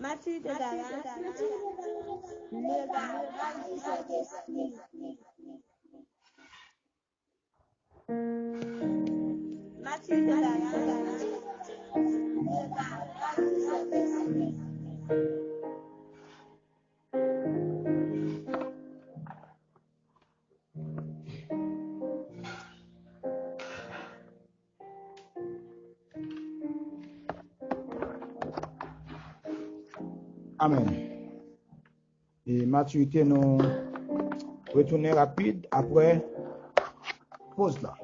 Maturité garage, le garage du Saint-Esprit. Maturité garage, le garage du Saint-Esprit. Amen. Et maturité, nous retourner rapide après pause là.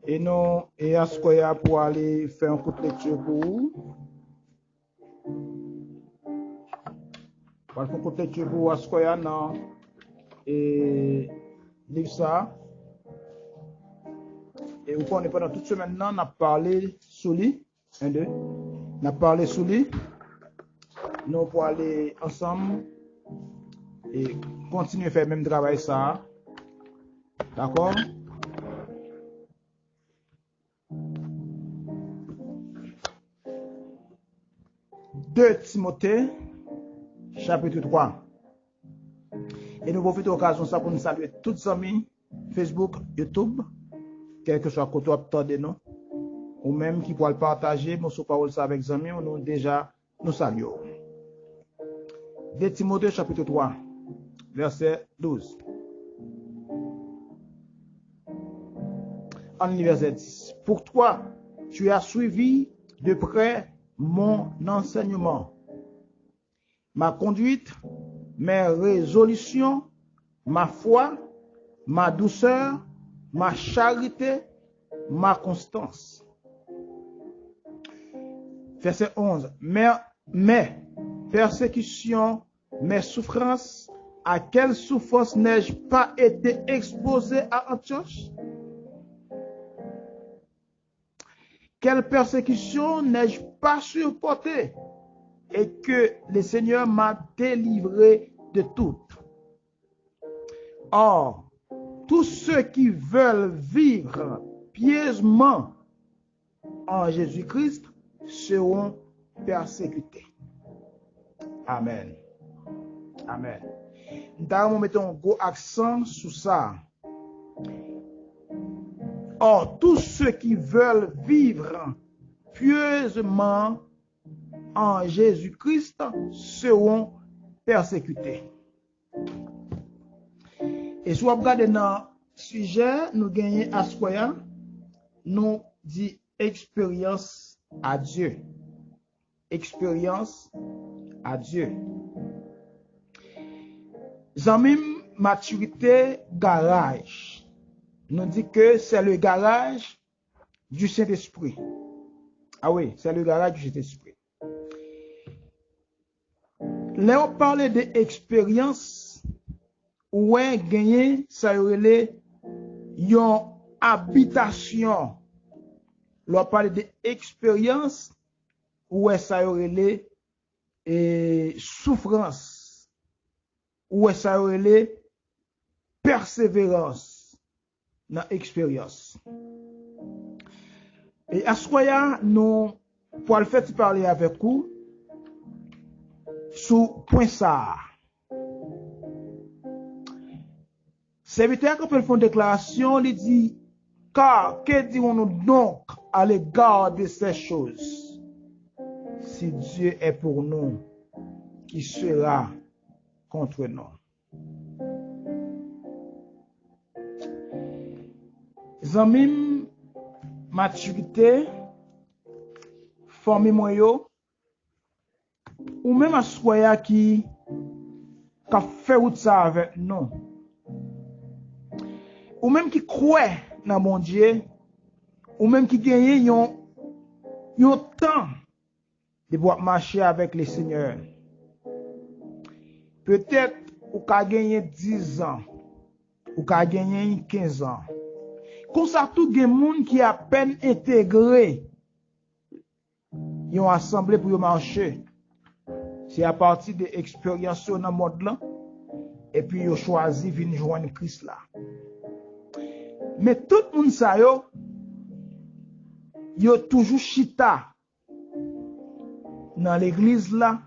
Et nous, et à ce qu'il y a pour aller faire un coup de lecture pour vous. Pour faire un coup de lecture pour vous, à ce qu'il y a dans et livre ça. Et vous connaissez pendant toute semaine, on a parlé sous lui. 1, 2. On a parlé sous lui. Nous pour aller ensemble et continuer à faire le même travail ça. D'accord? Deux Timothée, chapitre 3. Et nous profitons de l'occasion ça pour nous saluer tous les amis Facebook, YouTube, quel que soit côté de nous, ou même qui pourra le partager, nous sommes parole ça avec les amis, nous déjà nous saluons. 2 Timothée, chapitre 3, verset 12. En verset 10. Pour toi, tu as suivi de près mon enseignement, ma conduite, mes résolutions, ma foi, ma douceur, ma charité, ma constance. Verset 11. Mes persécutions, mes souffrances, à quelle souffrance n'ai-je pas été exposé à Antioche? Quelle persécution n'ai-je pas supporté et que le Seigneur m'a délivré de toutes. Or, tous ceux qui veulent vivre pieusement en Jésus-Christ seront persécutés. Amen. Amen. Nous mettons un gros accent sur ça. Or, tous ceux qui veulent vivre pieusement en Jésus-Christ seront persécutés. Et si vous regardez dans le sujet, nous gagnons à ce nous dit expérience à Dieu. Expérience à Dieu. Zamim maturité garage. Nous dit que c'est le garage du Saint-Esprit. Ah oui, c'est le garage du Saint-Esprit. Là, on parle d'expérience, où est gagné, ça y est, une habitation. Là, on parle d'expérience, où est ça y est, souffrance, où est ça y est, persévérance dans l'expérience. Et à ce moment-là, nous, pour le faire parler avec vous, sous point ça. Serviteur, quand il fait une déclaration, il dit, car que dirons-nous donc à l'égard de ces choses? Si Dieu est pour nous, qui sera contre nous? Zamim, maturité, formé moyo, ou même à soya qui a fait ça avec nous, ou même qui croit dans mon Dieu, ou même qui gagne un temps de pouvoir marcher avec le Seigneur. Peut-être ou qu'a gagné 10 ans, ou qu'a gagné 15 ans. Comme ça, tout le monde qui a peine intégré, ils ont assemblé pour marcher. C'est à partir de l'expérience dans le monde là, et puis ils ont choisi de venir joindre Christ là. Mais tout le monde ça yo toujours chita dans l'église là,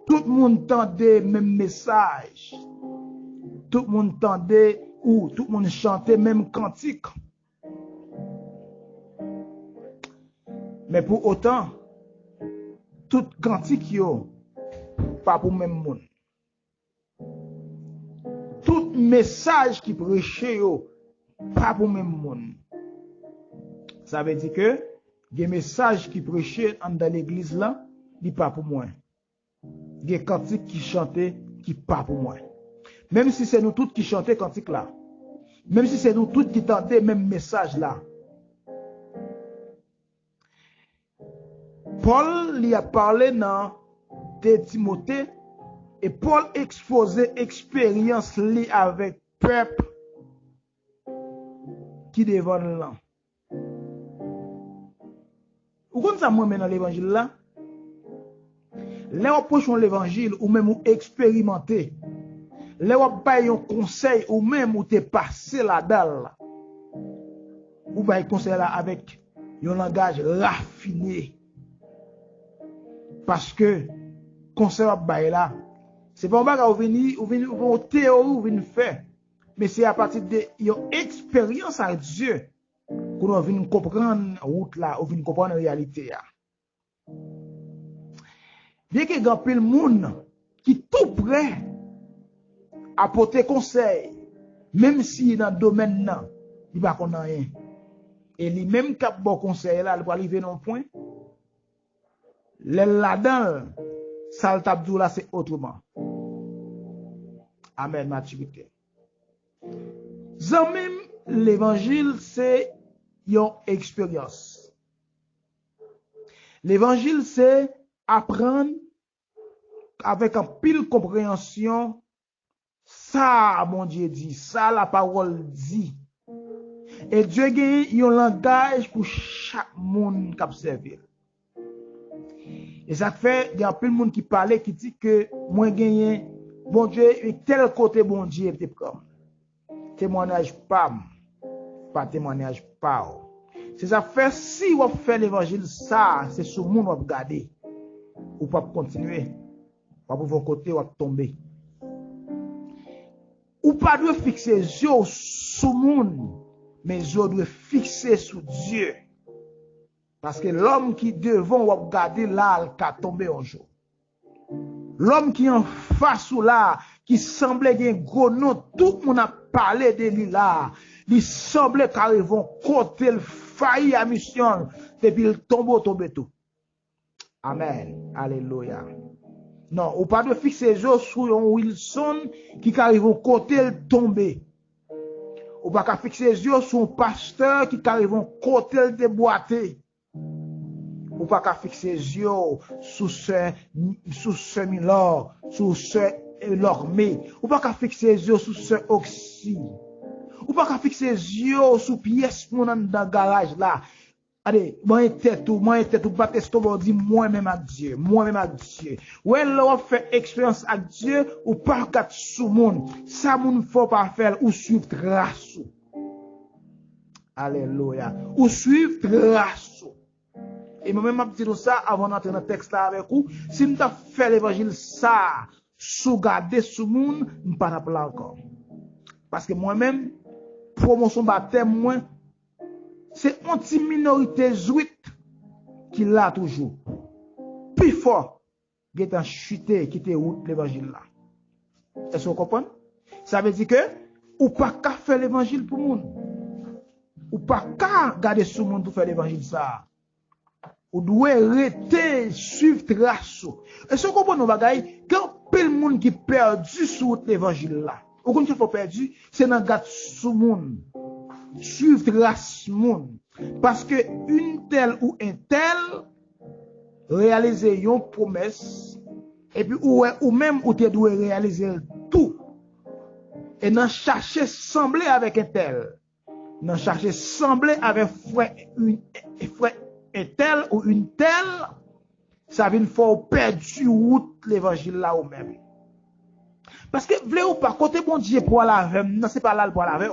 tout le monde entendait même message. Tout le monde entendait ou tout le monde chantait même cantique. Mais pour autant, tout cantique yo, pas pour même monde. Tout message qui prêchait yo, pas pour même monde. Ça veut dire que des messages qui prêchaient dans l'église là, n'est pas pour moi. Des cantiques qui chantaient qui pas pour moi. Même si c'est nous tous qui chantaient cantique là. Même si c'est nous tous qui tendaient même message là. Paul lui a parlé dans Timothée et Paul exposait expérience liée avec peuple qui devant là. Vous connaissez ça moi dans l'évangile là? Là on approche l'évangile ou même ou expérimenter. Là on bail un conseil ou même ou t'es passé là-dedans. Ou bail conseil là avec un langage raffiné. Parce que conseil bail là, c'est pas un bagage ou venir ou théorie ou venir faire, mais c'est à partir de une expérience avec Dieu qu'on vient comprendre route là, ou vient comprendre la réalité là. Bien que grand pile monde qui tout prêt à porter conseil, même si dans le domaine là, il va connaître rien. Et lui même qui a bon conseil là, il va arriver dans un point. Là-dedans, ça le tape là, c'est autrement. Amen, maturité. Même l'évangile, c'est une expérience. L'évangile, c'est apprendre avec un pile compréhension ça, mon Dieu dit, ça la parole dit. Et Dieu gagne un langage pour chaque monde qui observe. Et ça fait, il y a plein de monde qui parlait, qui dit que moi gagne, bon Dieu, tel côté bon Dieu était comme. Témoignage pas témoignage pas. C'est ça fait, si on fait l'évangile, ça, c'est sur le monde on va regarder. Ou pas continuer. Pas pour vos côtés, on va tomber. Ou pas de fixer les yeux sur le monde, mais les yeux doivent fixer sur Dieu. Parce que l'homme qui devant ou regarder là, il va tomber un jour. L'homme qui en face ou là, qui semblait qu'il y a un gros nom, tout le monde a parlé de lui là. Il semblait qu'ils vont côté le failli à mission, depuis le tombeau tout. Amen. Alléluia. Non, ou pas de fixer les yeux sur un Wilson qui arrive au côté le tomber. Ou pas de fixer les yeux sur un pasteur qui arrive au côté le déboîter. Ou pas qu'à fixer les yeux sous ce Milor, sous ce Lormé. Ou pas qu'à fixer les yeux sous ce Oxy. Ou pas qu'à fixer les yeux sous pièce mon dans le garage là. Allez, moi tête ou battre estomac dit moi-même avec Dieu, Ouais, là on fait expérience avec Dieu ou pas qu'à sous monde. Ça moun faut pas faire ou suivre trace. Alléluia. Ou suivre trace. Et moi-même, je dis ça avant d'entrer dans le texte là avec vous. Si nous avons fait l'évangile ça, sous garder sous le monde, nous ne pas là encore. Parce que moi-même, promotion baptême, moi, c'est une petite minorité zouite qui l'a toujours. Plus fort, qui est en chuté, qui était route l'évangile là. Est-ce que vous comprenez? Ça veut dire que, ou pas qu'à faire l'évangile pour le monde. Ou pas qu'à garder sous le monde pour faire l'évangile ça. Ou doit arrêter, suivre trace. Est-ce que vous comprenez nos bagailles? Quand le monde qui perdu sur l'évangile là, ou quand il faut perdu, c'est dans garde sous monde. Suivre trace monde. Parce que une telle ou un tel réaliser une promesse, et puis ou même ou tu dois réaliser tout. Et non chercher sembler avec un tel. Non chercher sembler avec frère un tel ou une telle, ça vient faire perdu route l'évangile là ou même. Parce que, vle ou pas, côté bon Dieu pour la veille, non, c'est pas là pour la veille.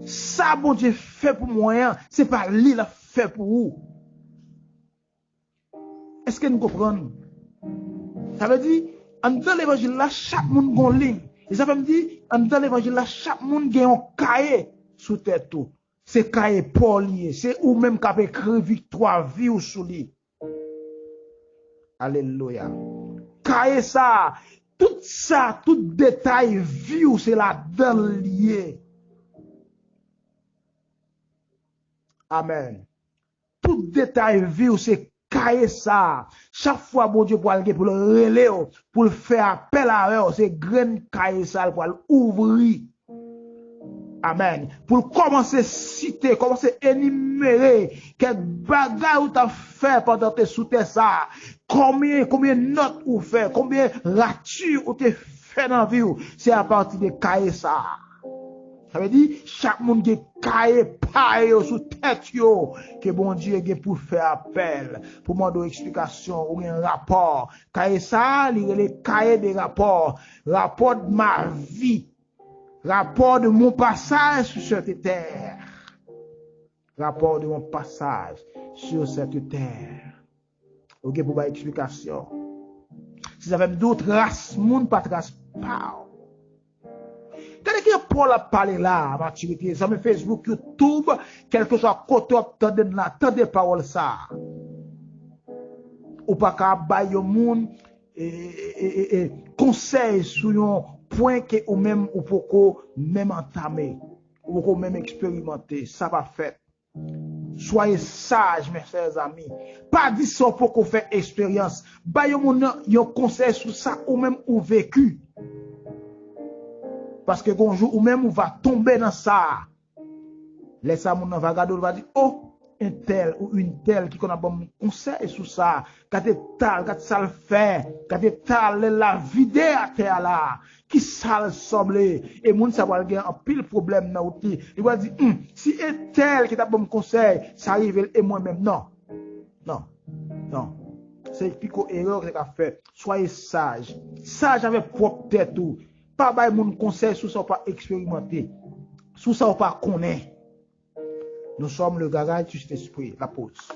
Ça, bon Dieu fait pour moi, c'est pas lui, la fait pour vous. Est-ce que nous comprenons? Ça veut dire, en dans l'évangile là, chaque monde a une ligne. Et ça veut dire, en dans l'évangile là, chaque monde a un cahier sous tête tout. C'est cahier Paul lié. C'est ou même qui a écrit victoire, vie ou sous lui. Alléluia. Cahier ça, tout détail, vie ou c'est là dans lié. Amen. Tout détail, vie ou c'est cahier ça. Chaque fois, bon Dieu, pour le relais, pour le faire appel à eux, c'est grain cahier ça pour l'ouvrir. Amen. Pour commencer à citer, commencer à énumérer quel bagage ou t'as fait pendant tes sous tes ça. Combien de notes ou fait, combien ratures ou t'es fait dans la vie. C'est à partir de cahier ça. Ça veut dire, chaque monde qui cahier paille sous tête yo, que bon Dieu est pour faire appel, pour demander une explication ou un rapport. Cahier ça, il y a les cahiers des rapports. Rapport de ma vie. Rapport de mon passage sur cette terre. Rapport de mon passage sur cette terre. Ok, pour une explication. Si vous avez d'autres races, monde pas trace pas. Quand Paul a parlé là, maturité, ça me Facebook, YouTube, quelque chose à côté, attendez parole ça. Ou pas qu'à bailler au monde, et conseil sur un point que ou même ou pourquoi même entamer, ou pourquoi même expérimenter, ça va faire. Soyez sages, mes chers amis. Pas dit ça pour qu'on fait expérience. Bailler au monde, un conseil sur ça, ou même ou vécu. Parce que un jour ou même on va tomber dans ça. Laisse ça mon va regarder, on va dire oh un tel ou une telle qui connaît bon conseil sur ça. Quand ça le fait, quand la vider à terre là, qui ça le semble et moun ça va gagner un pile problème dans outil. Il va dire si un tel qui t'a bon conseil, ça arrive et moi-même non. Non. C'est pico erreur que tu as fait. Soyez sage. Sage avec propre tête tout. Pas bay mon conseil sous ça pas expérimenter. Sous ça pas connaître. Nous sommes le garage du Saint-Esprit, la pause.